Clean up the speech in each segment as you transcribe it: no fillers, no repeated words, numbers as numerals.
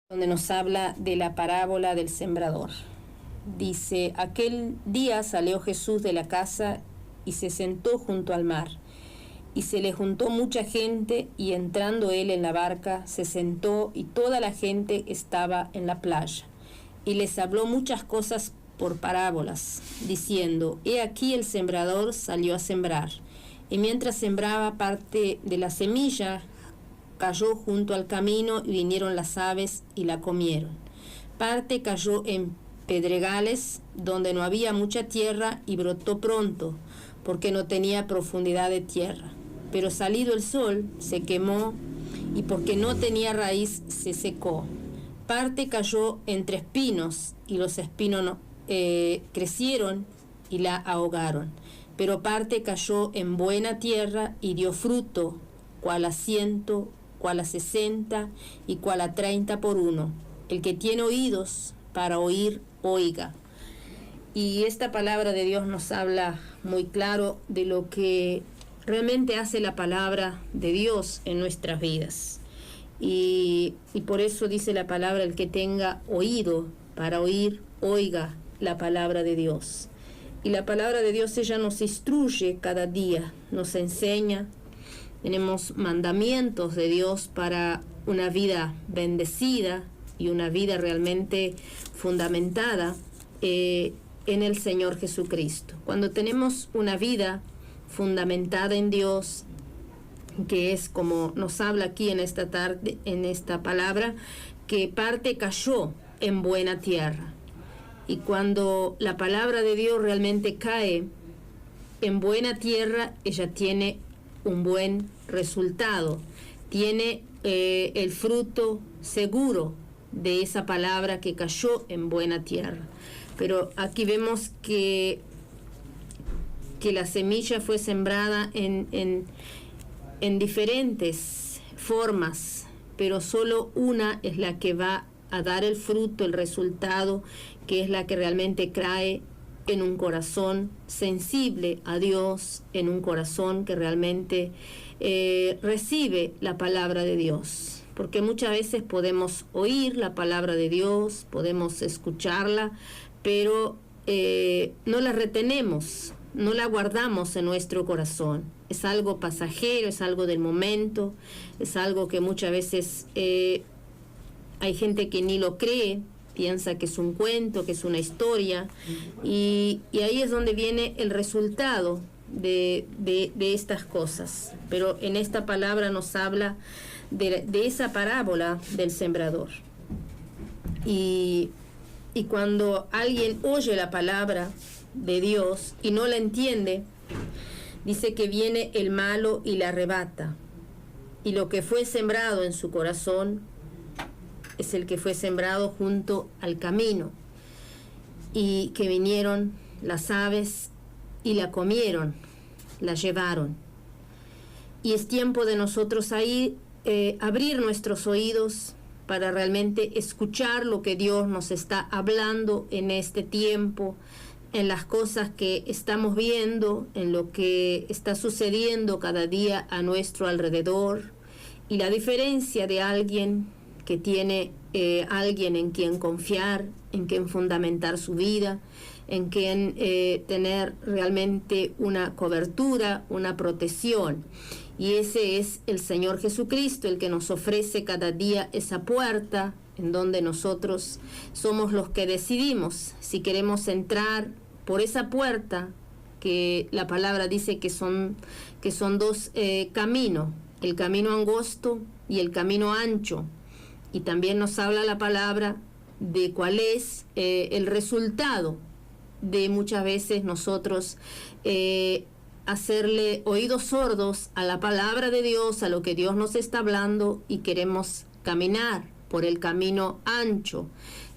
donde nos habla de la parábola del sembrador. Dice: aquel día salió Jesús de la casa y se sentó junto al mar. Y se le juntó mucha gente, y entrando él en la barca, se sentó, y toda la gente estaba en la playa. Y les habló muchas cosas por parábolas, diciendo: he aquí el sembrador salió a sembrar. Y mientras sembraba, parte de la semilla cayó junto al camino, y vinieron las aves y la comieron. Parte cayó en pedregales, donde no había mucha tierra, y brotó pronto, porque no tenía profundidad de tierra. Pero salido el sol, se quemó, y porque no tenía raíz, se secó. Parte cayó entre espinos, y los espinos crecieron y la ahogaron. Pero parte cayó en buena tierra, y dio fruto, cual a 100, cual a 60, y cual a 30 por uno. El que tiene oídos para oír, oiga. Y esta palabra de Dios nos habla muy claro de lo que realmente hace la palabra de Dios en nuestras vidas. Y por eso dice la palabra: el que tenga oído para oír, oiga la palabra de Dios. Y la palabra de Dios, ella nos instruye cada día, nos enseña. Tenemos mandamientos de Dios para una vida bendecida y una vida realmente fundamentada en el Señor Jesucristo. Cuando tenemos una vida fundamentada en Dios, que es como nos habla aquí en esta tarde, en esta palabra, que parte cayó en buena tierra. Y cuando la palabra de Dios realmente cae en buena tierra, ella tiene un buen resultado, tiene el fruto seguro de esa palabra que cayó en buena tierra. Pero aquí vemos que la semilla fue sembrada en diferentes formas, pero solo una es la que va a dar el fruto, el resultado, que es la que realmente cae en un corazón sensible a Dios, en un corazón que realmente recibe la palabra de Dios. Porque muchas veces podemos oír la palabra de Dios, podemos escucharla, pero no la retenemos, no la guardamos en nuestro corazón. Es algo pasajero, es algo del momento, es algo que muchas veces hay gente que ni lo cree, piensa que es un cuento, que es una historia, y ahí es donde viene el resultado de estas cosas. Pero en esta palabra nos habla de esa parábola del sembrador. Y cuando alguien oye la palabra de Dios y no la entiende, dice que viene el malo y la arrebata. Y lo que fue sembrado en su corazón es el que fue sembrado junto al camino, y que vinieron las aves y la comieron, la llevaron. Y es tiempo de nosotros ahí abrir nuestros oídos para realmente escuchar lo que Dios nos está hablando en este tiempo, en las cosas que estamos viendo, en lo que está sucediendo cada día a nuestro alrededor, y la diferencia de alguien que tiene alguien en quien confiar, en quien fundamentar su vida, en quien tener realmente una cobertura, una protección. Y ese es el Señor Jesucristo, el que nos ofrece cada día esa puerta en donde nosotros somos los que decidimos si queremos entrar por esa puerta, que la palabra dice que son dos caminos, el camino angosto y el camino ancho. Y también nos habla la palabra de cuál es el resultado de muchas veces nosotros hacerle oídos sordos a la palabra de Dios, a lo que Dios nos está hablando, y queremos caminar por el camino ancho,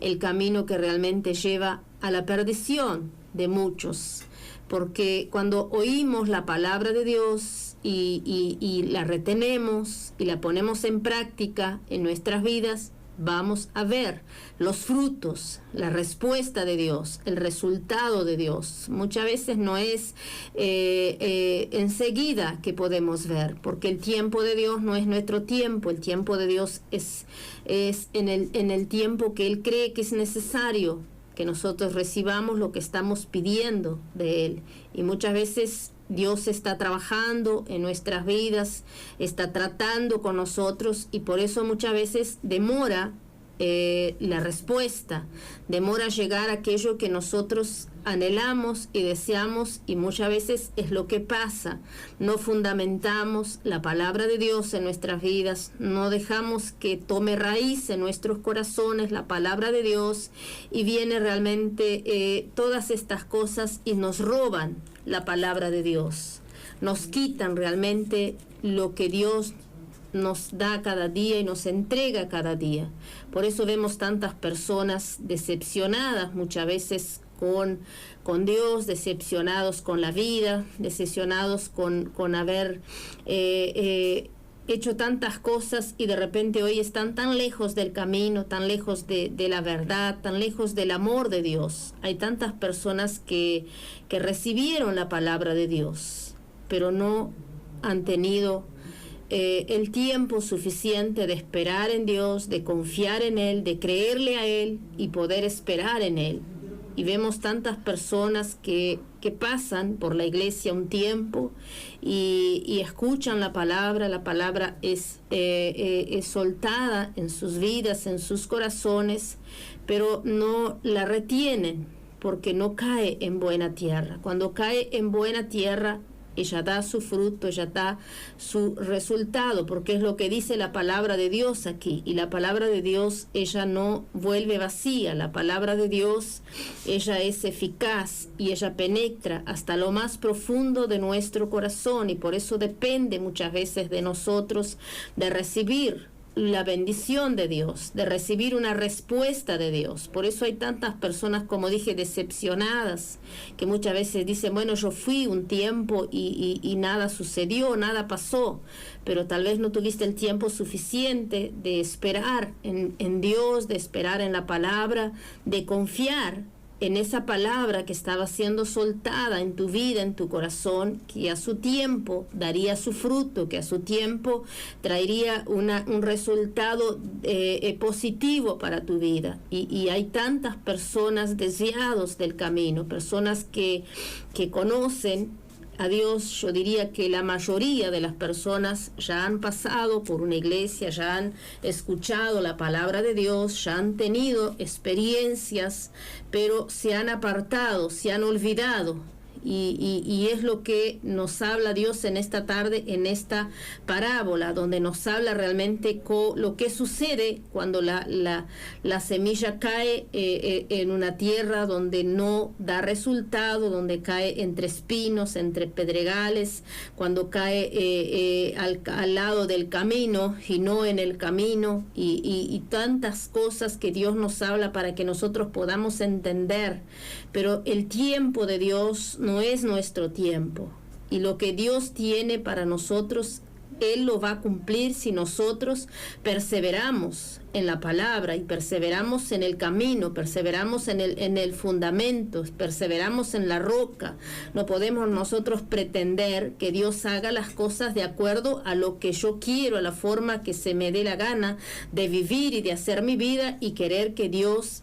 el camino que realmente lleva a la perdición de muchos. Porque cuando oímos la palabra de Dios y la retenemos y la ponemos en práctica en nuestras vidas, vamos a ver los frutos, la respuesta de Dios, el resultado de Dios. Muchas veces no es enseguida que podemos ver, porque el tiempo de Dios no es nuestro tiempo. El tiempo de Dios es en el tiempo que Él cree que es necesario que nosotros recibamos lo que estamos pidiendo de Él. Y muchas veces Dios está trabajando en nuestras vidas, está tratando con nosotros, y por eso muchas veces demora la respuesta, demora llegar a aquello que nosotros anhelamos y deseamos, y muchas veces es lo que pasa. No fundamentamos la palabra de Dios en nuestras vidas, no dejamos que tome raíz en nuestros corazones la palabra de Dios, y viene realmente todas estas cosas y nos roban la palabra de Dios, nos quitan realmente lo que Dios nos da cada día y nos entrega cada día. Por eso vemos tantas personas decepcionadas muchas veces con Dios, decepcionados con la vida, decepcionados con haber hecho tantas cosas, y de repente hoy están tan lejos del camino, tan lejos de la verdad, tan lejos del amor de Dios. Hay tantas personas que recibieron la palabra de Dios, pero no han tenido el tiempo suficiente de esperar en Dios, de confiar en Él, de creerle a Él y poder esperar en Él. Y vemos tantas personas que pasan por la iglesia un tiempo y escuchan la palabra es soltada en sus vidas, en sus corazones, pero no la retienen porque no cae en buena tierra. Cuando cae en buena tierra, ella da su fruto, ella da su resultado, porque es lo que dice la palabra de Dios aquí. Y la palabra de Dios, ella no vuelve vacía. La palabra de Dios, ella es eficaz y ella penetra hasta lo más profundo de nuestro corazón, y por eso depende muchas veces de nosotros de recibir la bendición de Dios, de recibir una respuesta de Dios. Por eso hay tantas personas, como dije, decepcionadas, que muchas veces dicen, bueno, yo fui un tiempo y nada sucedió, nada pasó, pero tal vez no tuviste el tiempo suficiente de esperar en Dios, de esperar en la palabra, de confiar en esa palabra que estaba siendo soltada en tu vida, en tu corazón, que a su tiempo daría su fruto, que a su tiempo traería un resultado positivo para tu vida. Y hay tantas personas desviadas del camino, personas que conocen a Dios. Yo diría que la mayoría de las personas ya han pasado por una iglesia, ya han escuchado la palabra de Dios, ya han tenido experiencias, pero se han apartado, se han olvidado. Y es lo que nos habla Dios en esta tarde, en esta parábola, donde nos habla realmente lo que sucede cuando la semilla cae en una tierra donde no da resultado, donde cae entre espinos, entre pedregales, cuando cae al lado del camino y no en el camino, y tantas cosas que Dios nos habla para que nosotros podamos entender. Pero el tiempo de Dios no es nuestro tiempo, y lo que Dios tiene para nosotros, Él lo va a cumplir si nosotros perseveramos en la palabra y perseveramos en el camino, perseveramos en el fundamento, perseveramos en la roca. No podemos nosotros pretender que Dios haga las cosas de acuerdo a lo que yo quiero, a la forma que se me dé la gana de vivir y de hacer mi vida, y querer que Dios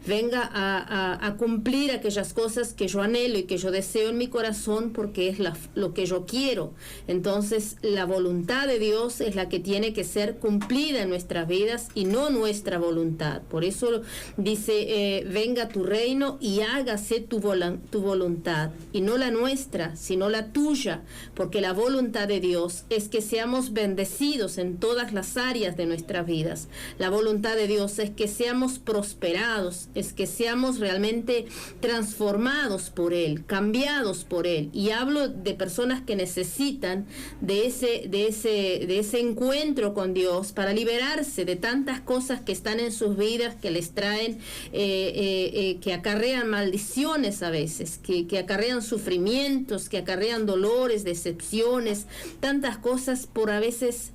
venga a cumplir aquellas cosas que yo anhelo y que yo deseo en mi corazón, porque es lo que yo quiero. Entonces la voluntad de Dios es la que tiene que ser cumplida en nuestras vidas y no nuestra voluntad. Por eso dice, venga tu reino y hágase tu voluntad, y no la nuestra, sino la tuya, porque la voluntad de Dios es que seamos bendecidos en todas las áreas de nuestras vidas. La voluntad de Dios es que seamos prosperados, es que seamos realmente transformados por Él, cambiados por Él. Y hablo de personas que necesitan de ese encuentro con Dios para liberarse de tantas cosas que están en sus vidas, que les traen, que acarrean maldiciones a veces, que acarrean sufrimientos, que acarrean dolores, decepciones, tantas cosas por a veces,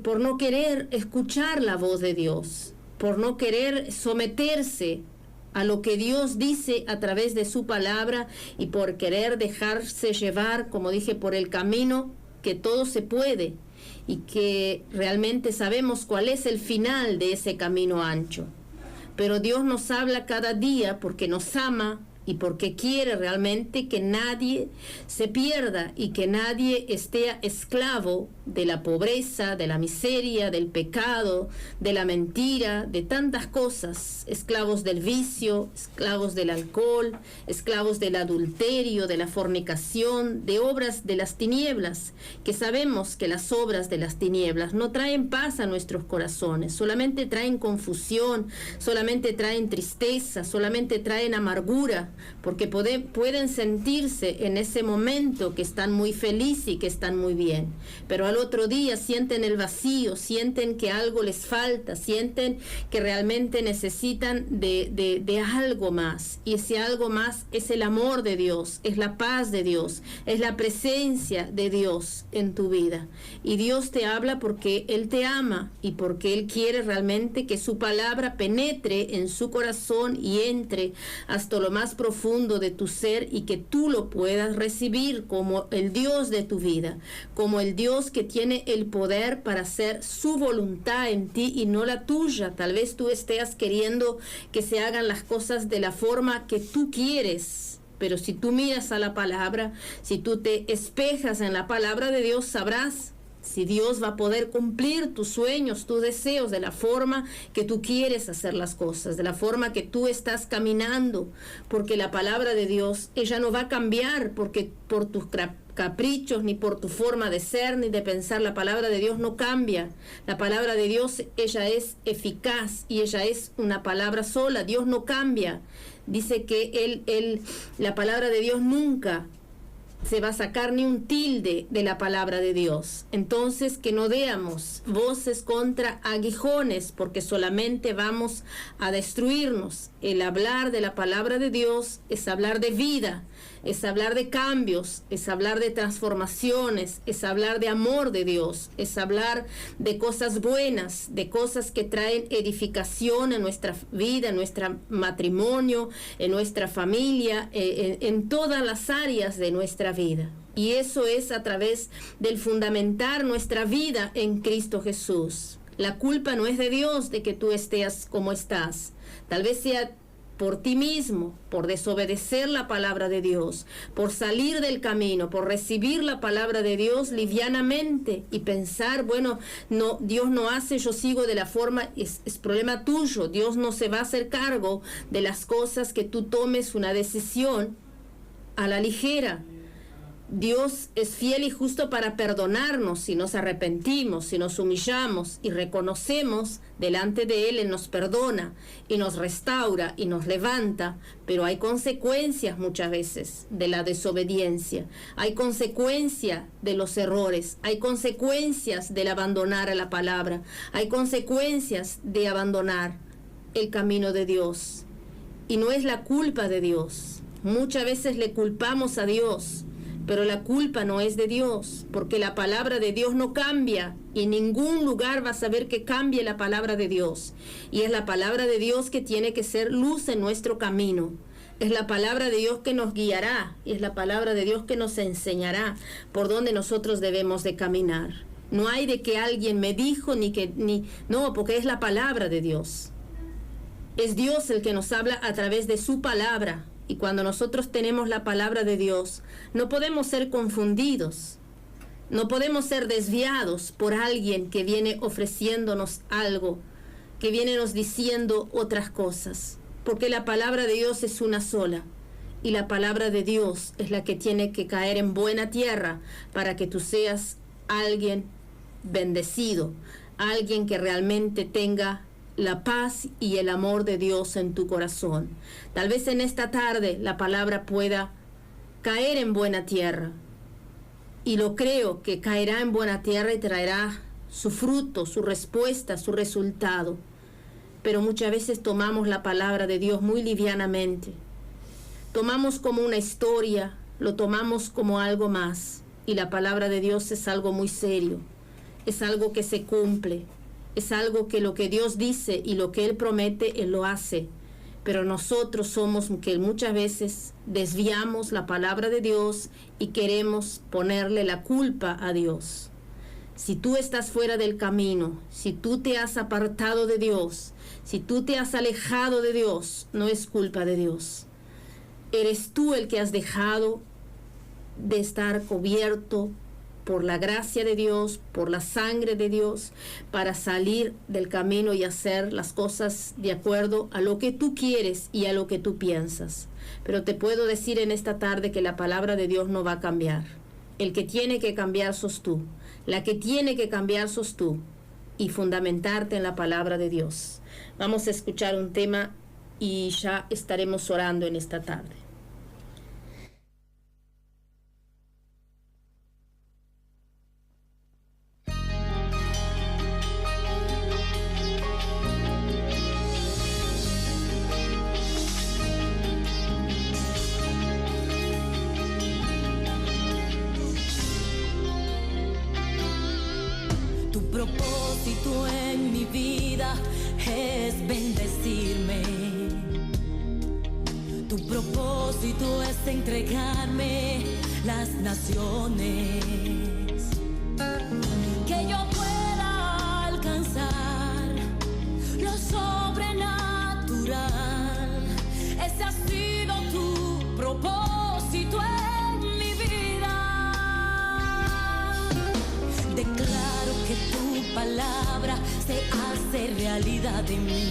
por no querer escuchar la voz de Dios, por no querer someterse a lo que Dios dice a través de su palabra y por querer dejarse llevar, como dije, por el camino que todo se puede y que realmente sabemos cuál es el final de ese camino ancho. Pero Dios nos habla cada día porque nos ama y porque quiere realmente que nadie se pierda y que nadie esté esclavo de la pobreza, de la miseria, del pecado, de la mentira, de tantas cosas, esclavos del vicio, esclavos del alcohol, esclavos del adulterio, de la fornicación, de obras de las tinieblas, que sabemos que las obras de las tinieblas no traen paz a nuestros corazones, solamente traen confusión, solamente traen tristeza, solamente traen amargura, porque pueden sentirse en ese momento que están muy felices y que están muy bien, pero al otro día sienten el vacío, sienten que algo les falta, sienten que realmente necesitan de algo más, y ese algo más es el amor de Dios, es la paz de Dios, es la presencia de Dios en tu vida. Y Dios te habla porque Él te ama y porque Él quiere realmente que su palabra penetre en su corazón y entre hasta lo más profundo de tu ser y que tú lo puedas recibir como el Dios de tu vida, como el Dios que tiene el poder para hacer su voluntad en ti y no la tuya. Tal vez tú estés queriendo que se hagan las cosas de la forma que tú quieres, pero si tú miras a la palabra, si tú te espejas en la palabra de Dios, sabrás si Dios va a poder cumplir tus sueños, tus deseos, de la forma que tú quieres hacer las cosas, de la forma que tú estás caminando, porque la palabra de Dios, ella no va a cambiar porque por tus caprichos, ni por tu forma de ser, ni de pensar. La palabra de Dios no cambia. La palabra de Dios, ella es eficaz y ella es una palabra sola. Dios no cambia. Dice que la palabra de Dios nunca se va a sacar ni un tilde de la palabra de Dios. Entonces, que no demos voces contra aguijones, porque solamente vamos a destruirnos. El hablar de la palabra de Dios es hablar de vida, es hablar de cambios, es hablar de transformaciones, es hablar de amor de Dios, es hablar de cosas buenas, de cosas que traen edificación en nuestra vida, en nuestro matrimonio, en nuestra familia, en todas las áreas de nuestra vida. Y eso es a través del fundamentar nuestra vida en Cristo Jesús. La culpa no es de Dios de que tú estés como estás. Tal vez sea por ti mismo, por desobedecer la palabra de Dios, por salir del camino, por recibir la palabra de Dios livianamente y pensar, bueno, no, Dios no hace, yo sigo de la forma, es problema tuyo. Dios no se va a hacer cargo de las cosas que tú tomes una decisión a la ligera. Dios es fiel y justo para perdonarnos si nos arrepentimos, si nos humillamos y reconocemos delante de Él. Él nos perdona y nos restaura y nos levanta, pero hay consecuencias muchas veces de la desobediencia, hay consecuencias de los errores, hay consecuencias del abandonar a la palabra, hay consecuencias de abandonar el camino de Dios. Y no es la culpa de Dios. Muchas veces le culpamos a Dios, pero la culpa no es de Dios, porque la palabra de Dios no cambia y en ningún lugar vas a ver que cambie la palabra de Dios. Y es la palabra de Dios que tiene que ser luz en nuestro camino. Es la palabra de Dios que nos guiará y es la palabra de Dios que nos enseñará por donde nosotros debemos de caminar. No hay de que alguien me dijo no, porque es la palabra de Dios. Es Dios el que nos habla a través de su palabra. Y cuando nosotros tenemos la palabra de Dios, no podemos ser confundidos, no podemos ser desviados por alguien que viene ofreciéndonos algo, que viene nos diciendo otras cosas, porque la palabra de Dios es una sola, y la palabra de Dios es la que tiene que caer en buena tierra para que tú seas alguien bendecido, alguien que realmente tenga la paz y el amor de Dios en tu corazón. Tal vez en esta tarde la palabra pueda caer en buena tierra. Y lo creo que caerá en buena tierra y traerá su fruto, su respuesta, su resultado. Pero muchas veces tomamos la palabra de Dios muy livianamente. Tomamos como una historia, lo tomamos como algo más. Y la palabra de Dios es algo muy serio. Es algo que se cumple. Es algo que lo que Dios dice y lo que Él promete, Él lo hace. Pero nosotros somos que muchas veces desviamos la palabra de Dios y queremos ponerle la culpa a Dios. Si tú estás fuera del camino, si tú te has apartado de Dios, si tú te has alejado de Dios, no es culpa de Dios. Eres tú el que has dejado de estar cubierto por la gracia de Dios, por la sangre de Dios, para salir del camino y hacer las cosas de acuerdo a lo que tú quieres y a lo que tú piensas. Pero te puedo decir en esta tarde que la palabra de Dios no va a cambiar. El que tiene que cambiar sos tú. La que tiene que cambiar sos tú. Y fundamentarte en la palabra de Dios. Vamos a escuchar un tema y ya estaremos orando en esta tarde. Propósito en mi vida es bendecirme. Tu propósito es entregarme las naciones, que yo pueda alcanzar lo sobrenatural. Ese ha sido tu propósito en mi vida. Declaro que tu palabra se hace realidad en mí.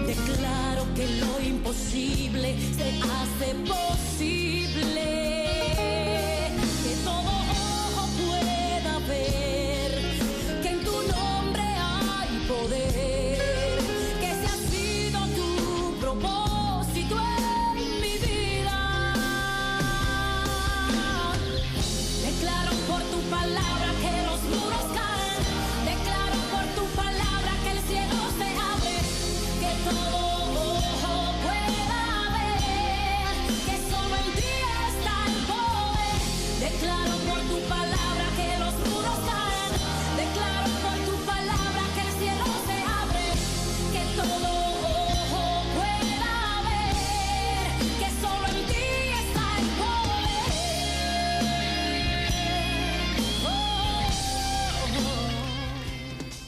Declaro que lo imposible se hace posible. Que todo ojo pueda ver que en tu nombre hay poder. Que ese ha sido tu propósito en mi vida. Declaro por tu palabra que los muros caen. Declaro por tu palabra que el cielo se abre. Que todo ojo pueda ver que solo en ti está el poder. Declaro por tu palabra que los muros caen. Declaro por tu palabra que el cielo se abre. Que todo ojo pueda ver que solo en ti está el poder.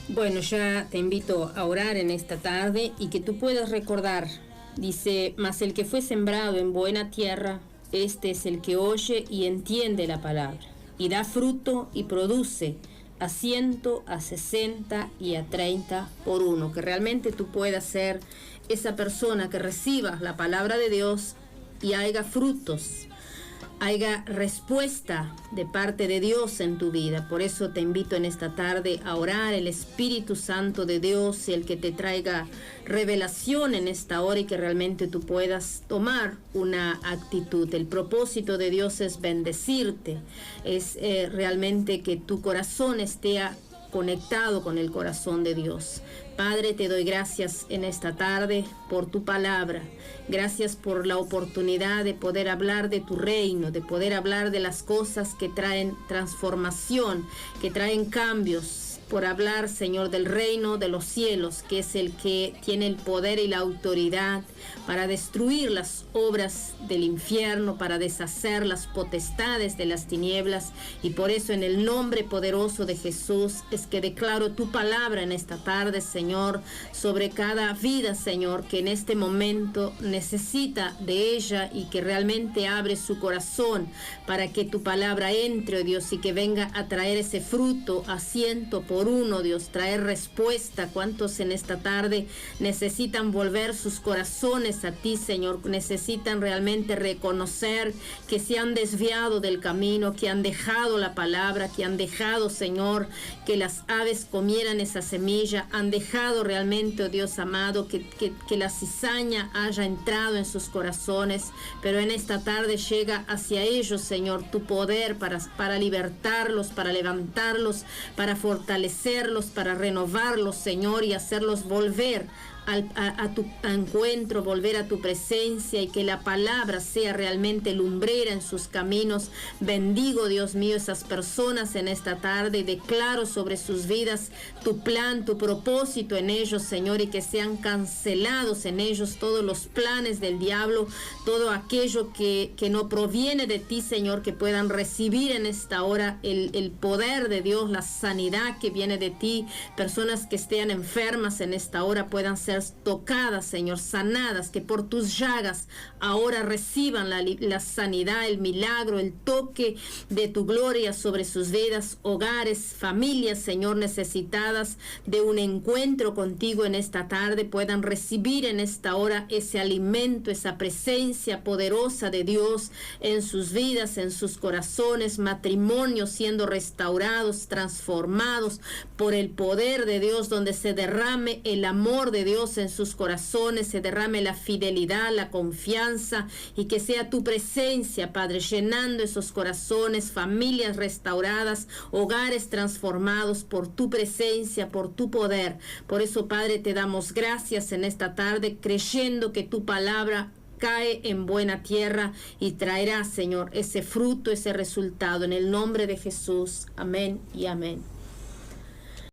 Bueno, ya te invito a orar en esta tarde y que tú puedas recordar. Dice, mas el que fue sembrado en buena tierra, este es el que oye y entiende la palabra, y da fruto y produce a 100, a 60 y a 30 por uno. Que realmente tú puedas ser esa persona que reciba la palabra de Dios y haya frutos, haya respuesta de parte de Dios en tu vida. Por eso te invito en esta tarde a orar el Espíritu Santo de Dios, y el que te traiga revelación en esta hora, y que realmente tú puedas tomar una actitud. El propósito de Dios es bendecirte, es realmente que tu corazón esté conectado con el corazón de Dios. Padre, te doy gracias en esta tarde por tu palabra. Gracias por la oportunidad de poder hablar de tu reino, de poder hablar de las cosas que traen transformación, que traen cambios. Por hablar, Señor, del reino de los cielos, que es el que tiene el poder y la autoridad para destruir las obras del infierno, para deshacer las potestades de las tinieblas. Y por eso, en el nombre poderoso de Jesús, es que declaro tu palabra en esta tarde, Señor, sobre cada vida, Señor, que en este momento necesita de ella, y que realmente abre su corazón para que tu palabra entre, oh Dios, y que venga a traer ese fruto a 100 por por uno, Dios, traer respuesta. ¿Cuántos en esta tarde necesitan volver sus corazones a ti, Señor? Necesitan realmente reconocer que se han desviado del camino, que han dejado la palabra, que han dejado, Señor, que las aves comieran esa semilla, han dejado realmente, oh Dios amado, que la cizaña haya entrado en sus corazones, pero en esta tarde llega hacia ellos, Señor, tu poder para libertarlos, para levantarlos, para fortalecerlos, para renovarlos, Señor, y hacerlos volver a tu encuentro, volver a tu presencia, y que la palabra sea realmente lumbrera en sus caminos. Bendigo, Dios mío, esas personas en esta tarde y declaro sobre sus vidas tu plan, tu propósito en ellos, Señor, y que sean cancelados en ellos todos los planes del diablo, todo aquello que no proviene de ti, Señor, que puedan recibir en esta hora el poder de Dios, la sanidad que viene de ti. Personas que estén enfermas en esta hora puedan ser tocadas, Señor, sanadas, que por tus llagas ahora reciban la sanidad, el milagro, el toque de tu gloria sobre sus vidas, hogares, familias, Señor, necesitadas de un encuentro contigo en esta tarde, puedan recibir en esta hora ese alimento, esa presencia poderosa de Dios en sus vidas, en sus corazones, matrimonios siendo restaurados, transformados por el poder de Dios, donde se derrame el amor de Dios en sus corazones, se derrame la fidelidad, la confianza, y que sea tu presencia, Padre, llenando esos corazones, familias restauradas, hogares transformados por tu presencia, por tu poder. Por eso, Padre, te damos gracias en esta tarde, creyendo que tu palabra cae en buena tierra y traerá, Señor, ese fruto, ese resultado. En el nombre de Jesús. Amén y amén.